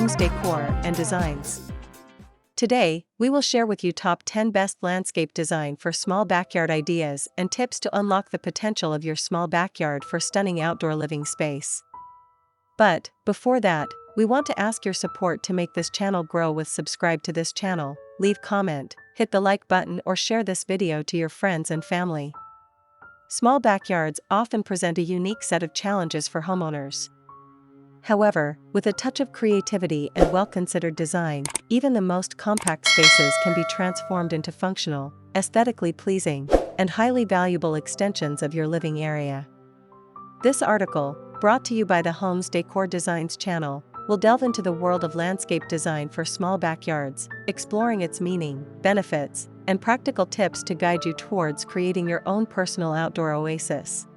Homes Decor and Designs. Today, we will share with you top 10 best landscape design for small backyard ideas and tips to unlock the potential of your small backyard for stunning outdoor living space. But, before that, we want to ask your support to make this channel grow with subscribe to this channel, leave comment, hit the like button or share this video to your friends and family. Small backyards often present a unique set of challenges for homeowners. However, with a touch of creativity and well-considered design, even the most compact spaces can be transformed into functional, aesthetically pleasing, and highly valuable extensions of your living area. This article, brought to you by the Homes Decor Designs channel, will delve into the world of landscape design for small backyards, exploring its meaning, benefits, and practical tips to guide you towards creating your own personal outdoor oasis.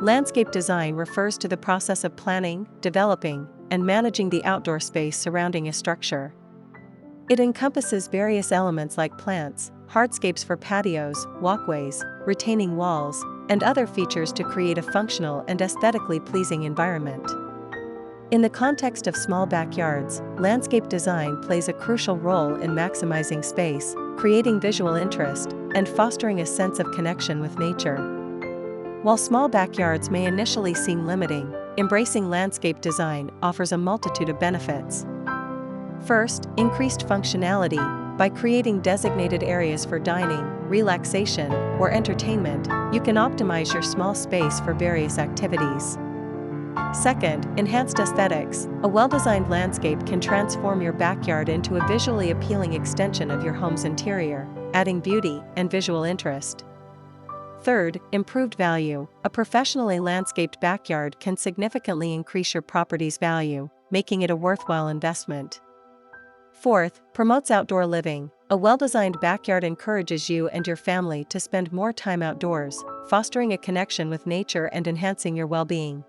Landscape design refers to the process of planning, developing, and managing the outdoor space surrounding a structure. It encompasses various elements like plants, hardscapes for patios, walkways, retaining walls, and other features to create a functional and aesthetically pleasing environment. In the context of small backyards, landscape design plays a crucial role in maximizing space, creating visual interest, and fostering a sense of connection with nature. While small backyards may initially seem limiting, embracing landscape design offers a multitude of benefits. First, increased functionality. By creating designated areas for dining, relaxation, or entertainment, you can optimize your small space for various activities. Second, enhanced aesthetics. A well-designed landscape can transform your backyard into a visually appealing extension of your home's interior, adding beauty and visual interest. Third, improved value. A professionally landscaped backyard can significantly increase your property's value, making it a worthwhile investment. Fourth, promotes outdoor living. A well-designed backyard encourages you and your family to spend more time outdoors, fostering a connection with nature and enhancing your well-being.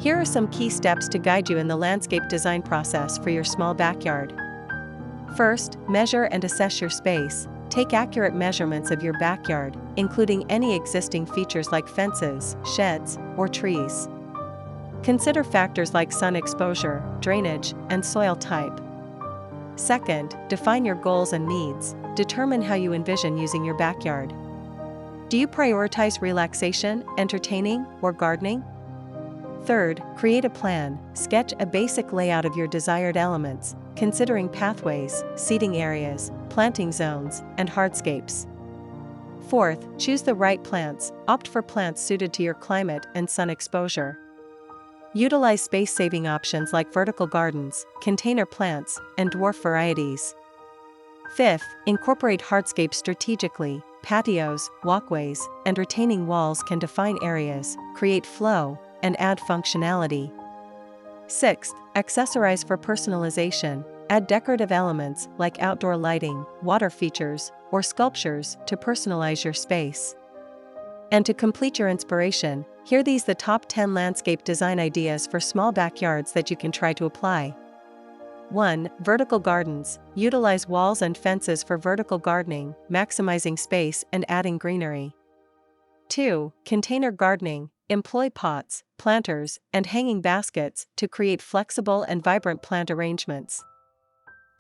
Here are some key steps to guide you in the landscape design process for your small backyard. First, measure and assess your space. Take accurate measurements of your backyard, including any existing features like fences, sheds, or trees. Consider factors like sun exposure, drainage, and soil type. Second, define your goals and needs. Determine how you envision using your backyard. Do you prioritize relaxation, entertaining, or gardening? Third, create a plan. Sketch a basic layout of your desired elements, considering pathways, seating areas, planting zones, and hardscapes. Fourth, choose the right plants. Opt for plants suited to your climate and sun exposure. Utilize space-saving options like vertical gardens, container plants, and dwarf varieties. 5th, incorporate hardscapes strategically. Patios, walkways, and retaining walls can define areas, create flow, and add functionality. 6th, accessorize for personalization. Add decorative elements like outdoor lighting, water features, or sculptures to personalize your space. And to complete your inspiration, here these the top 10 landscape design ideas for small backyards that you can try to apply. 1. Vertical gardens. Utilize walls and fences for vertical gardening, maximizing space and adding greenery. 2. Container gardening. Employ pots, planters, and hanging baskets to create flexible and vibrant plant arrangements.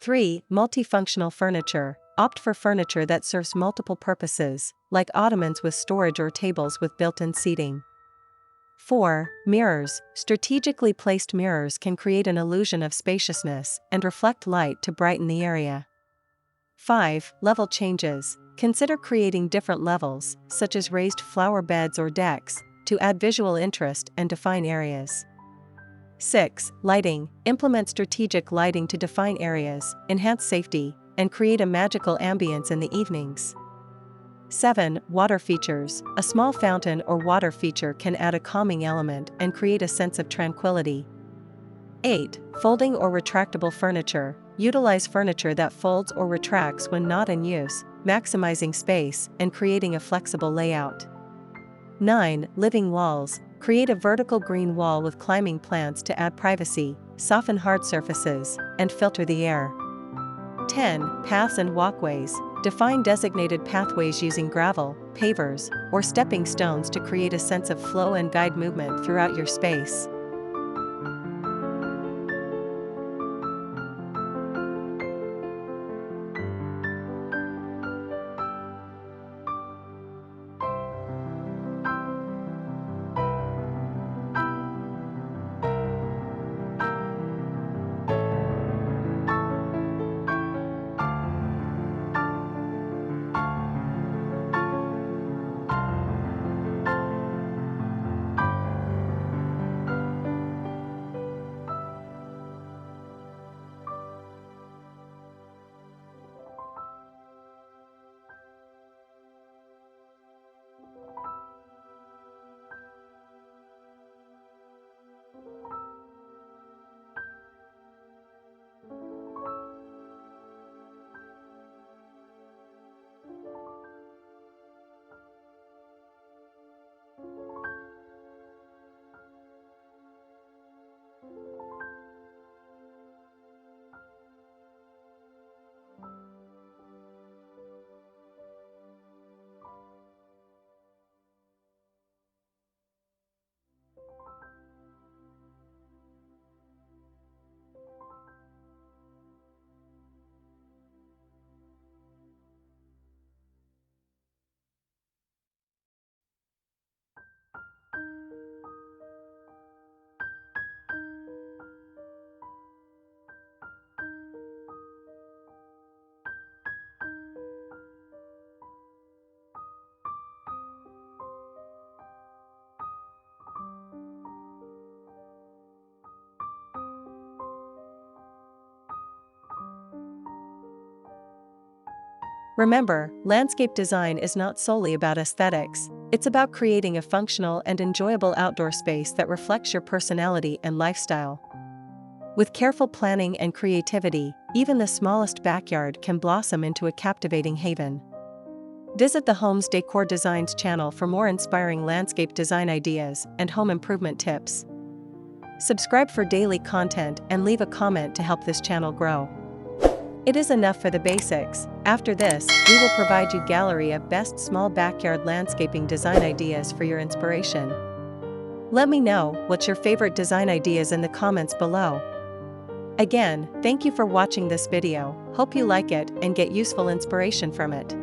3. Multifunctional furniture. Opt for furniture that serves multiple purposes, like ottomans with storage or tables with built-in seating. 4. Mirrors. Strategically placed mirrors can create an illusion of spaciousness and reflect light to brighten the area. 5. Level changes. Consider creating different levels, such as raised flower beds or decks, to add visual interest and define areas. 6. Lighting. Implement strategic lighting to define areas, enhance safety, and create a magical ambience in the evenings. 7. Water features. A small fountain or water feature can add a calming element and create a sense of tranquility. 8. Folding or retractable furniture. Utilize furniture that folds or retracts when not in use, maximizing space and creating a flexible layout. 9. Living walls. Create a vertical green wall with climbing plants to add privacy, soften hard surfaces, and filter the air. 10. Paths and walkways. Define designated pathways using gravel, pavers, or stepping stones to create a sense of flow and guide movement throughout your space. Remember, landscape design is not solely about aesthetics, it's about creating a functional and enjoyable outdoor space that reflects your personality and lifestyle. With careful planning and creativity, even the smallest backyard can blossom into a captivating haven. Visit the Homes Decor Designs channel for more inspiring landscape design ideas and home improvement tips. Subscribe for daily content and leave a comment to help this channel grow. It is enough for the basics. After this, we will provide you gallery of best small backyard landscaping design ideas for your inspiration. Let me know what's your favorite design ideas in the comments below. Again, thank you for watching this video. Hope you like it and get useful inspiration from it.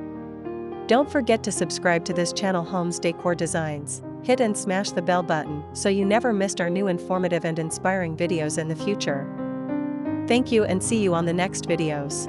Don't forget to subscribe to this channel Homes Decor Designs. Hit and smash the bell button so you never missed our new informative and inspiring videos in the future. Thank you and see you on the next videos.